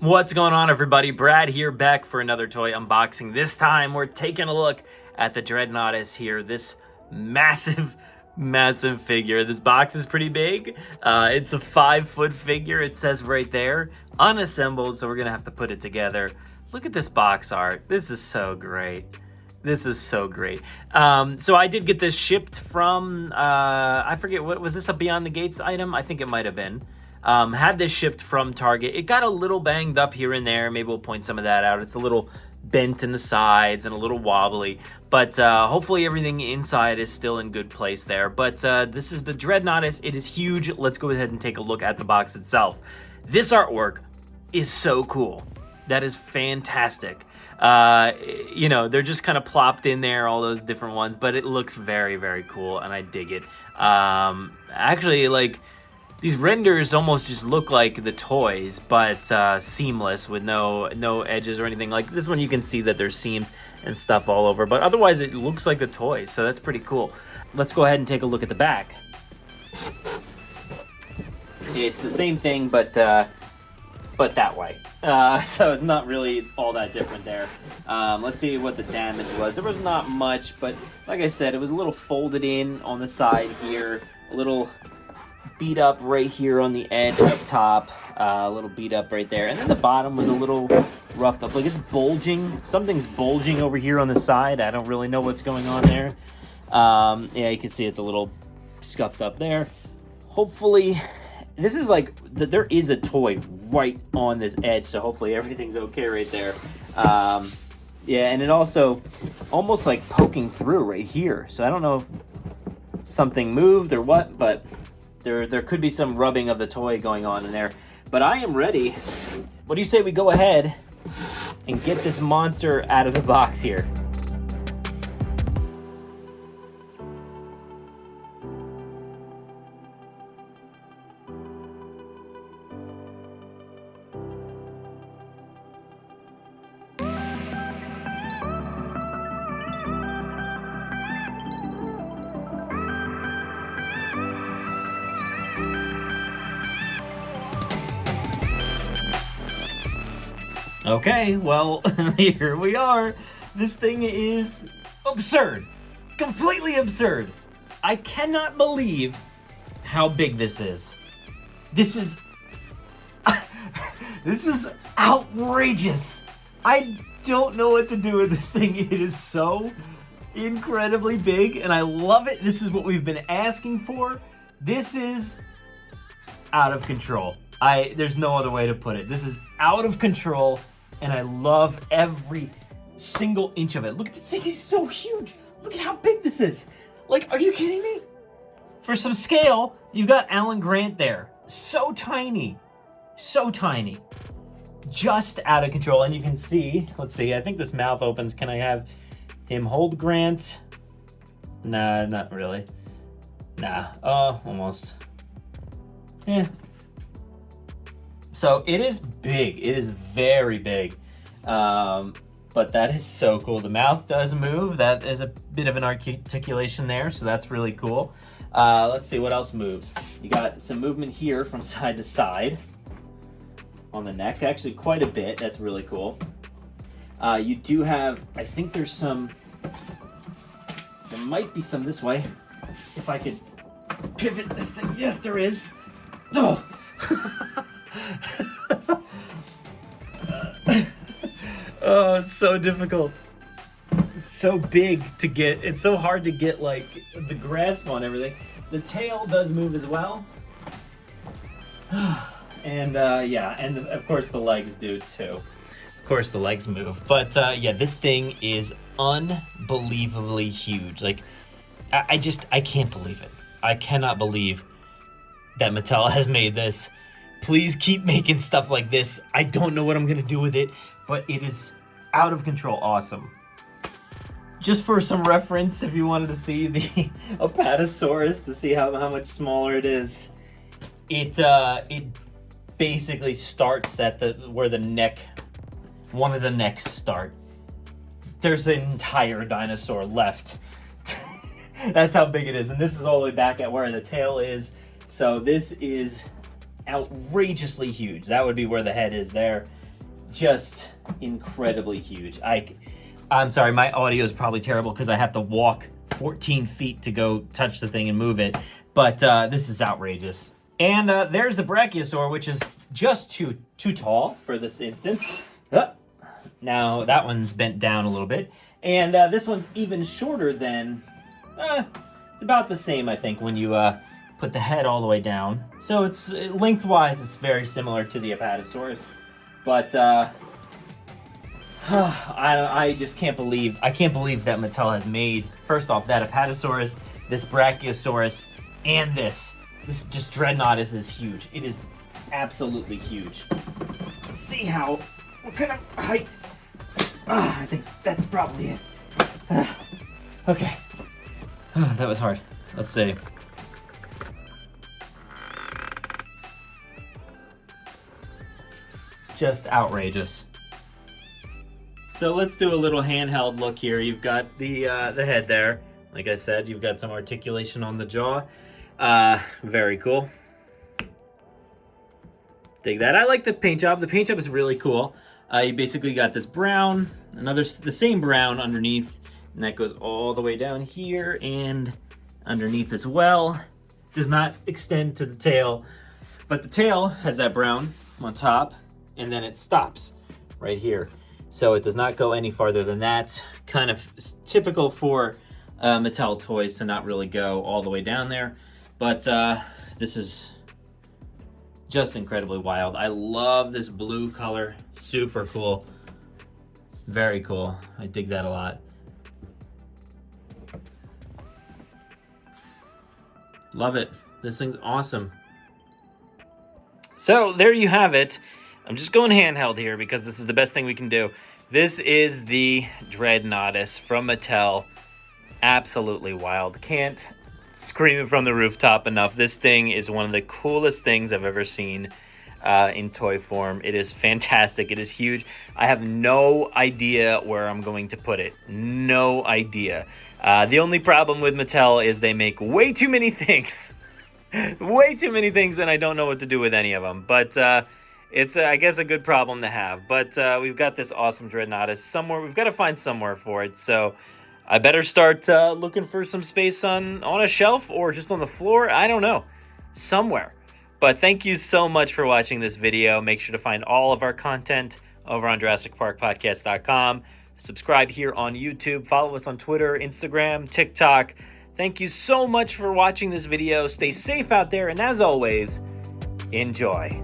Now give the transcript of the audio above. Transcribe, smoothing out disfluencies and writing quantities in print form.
What's going on, everybody? Brad here, back for another toy unboxing. This time we're taking a look at the Dreadnoughtus here. This massive figure. This box is pretty big. It's a 5-foot figure. It says right there, unassembled, so we're gonna have to put it together. Look at this box art. This is so great. This is so great. So I did get this shipped from, I forget, what was this, a Beyond the Gates item? I think it might have been. Had this shipped from Target. It got a little banged up here and there. Maybe we'll point some of that out. It's a little bent in the sides and a little wobbly, but hopefully everything inside is still in good place there. But this is the Dreadnoughtus. It is huge. Let's go ahead and take a look at the box itself. This artwork is so cool. That is fantastic. You know, they're just kind of plopped in there, all those different ones, but it looks very, very cool, and I dig it. Actually, like, these renders almost just look like the toys, but seamless with no edges or anything. Like this one, you can see that there's seams and stuff all over, but otherwise it looks like the toys, so that's pretty cool. Let's go ahead and take a look at the back. It's the same thing, but that way. So it's not really all that different there. Let's see what the damage was. There was not much, but like I said, it was a little folded in on the side here, a little beat up right here on the edge up top, a little beat up right there, and then the bottom was a little roughed up. Like it's bulging. Something's bulging over here on the side. I don't really know what's going on there. Yeah, you can see it's a little scuffed up there. Hopefully, this is like there is a toy right on this edge, so hopefully everything's okay right there. Yeah, and it also almost like poking through right here. So I don't know if something moved or what, but there could be some rubbing of the toy going on in there. But I am ready. What do you say we go ahead and get this monster out of the box here? Okay, well, here we are. This thing is absurd. Completely absurd. I cannot believe how big this is. This is... this is outrageous. I don't know what to do with this thing. It is so incredibly big, and I love it. This is what we've been asking for. This is out of control. There's no other way to put it. This is out of control. And I love every single inch of it. Look at this thing, it's so huge. Look at how big this is. Like, are you kidding me? For some scale, you've got Alan Grant there. So tiny. So tiny. Just out of control. And you can see, let's see, I think this mouth opens. Can I have him hold Grant? Nah, not really. Nah, almost. Yeah. So it is big. It is very big. But that is so cool. The mouth does move. That is a bit of an articulation there, so that's really cool. Let's see what else moves. You got some movement here from side to side on the neck. Actually, quite a bit. That's really cool. You do have, I think there's some, there might be some this way. If I could pivot this thing. Yes, there is. Oh! Oh, it's so difficult. It's so big to get. It's so hard to get like the grasp on everything. The tail does move as well. And yeah, and of course the legs do too. Of course the legs move. But yeah, this thing is unbelievably huge. Like I can't believe it. I cannot believe that Mattel has made this. Please keep making stuff like this. I don't know what I'm gonna do with it, but it is out of control awesome. Just for some reference, if you wanted to see the Apatosaurus, to see how much smaller it is, it basically starts at where the neck, one of the necks start. There's an entire dinosaur left. That's how big it is, and this is all the way back at where the tail is. So this is outrageously huge. That would be where the head is there. just incredibly huge. I'm sorry, my audio is probably terrible because I have to walk 14 feet to go touch the thing and move it, but this is outrageous. And there's the Brachiosaur, which is just too tall for this instance. Now that one's bent down a little bit, and this one's even shorter than, it's about the same, I think, when you put the head all the way down. So it's lengthwise, it's very similar to the Apatosaurus, but I just can't believe that Mattel has made, first off, that Apatosaurus, this Brachiosaurus, and this just Dreadnoughtus is huge. It is absolutely huge. Let's see what kind of height. I think that's probably it. Okay. That was hard. Let's see. Just outrageous. So let's do a little handheld look here. You've got the head there. Like I said, you've got some articulation on the jaw. Very cool. Dig that. I like the paint job. The paint job is really cool. You basically got this brown, the same brown underneath, and that goes all the way down here and underneath as well. Does not extend to the tail, but the tail has that brown on top, and then it stops right here. So it does not go any farther than that. Kind of typical for Mattel toys to not really go all the way down there, but this is just incredibly wild. I love this blue color. Super cool. Very cool. I dig that a lot. Love it. This thing's awesome. So there you have it. I'm just going handheld here because this is the best thing we can do. This is the Dreadnoughtus from Mattel. Absolutely wild. Can't scream it from the rooftop enough. This thing is one of the coolest things I've ever seen in toy form. It is fantastic. It is huge. I have no idea where I'm going to put it. No idea. The only problem with Mattel is they make way too many things. Way too many things, and I don't know what to do with any of them. But it's, I guess, a good problem to have. But we've got this awesome Dreadnoughtus somewhere. We've got to find somewhere for it. So I better start looking for some space on a shelf or just on the floor. I don't know. Somewhere. But thank you so much for watching this video. Make sure to find all of our content over on JurassicParkPodcast.com. Subscribe here on YouTube. Follow us on Twitter, Instagram, TikTok. Thank you so much for watching this video. Stay safe out there. And as always, enjoy.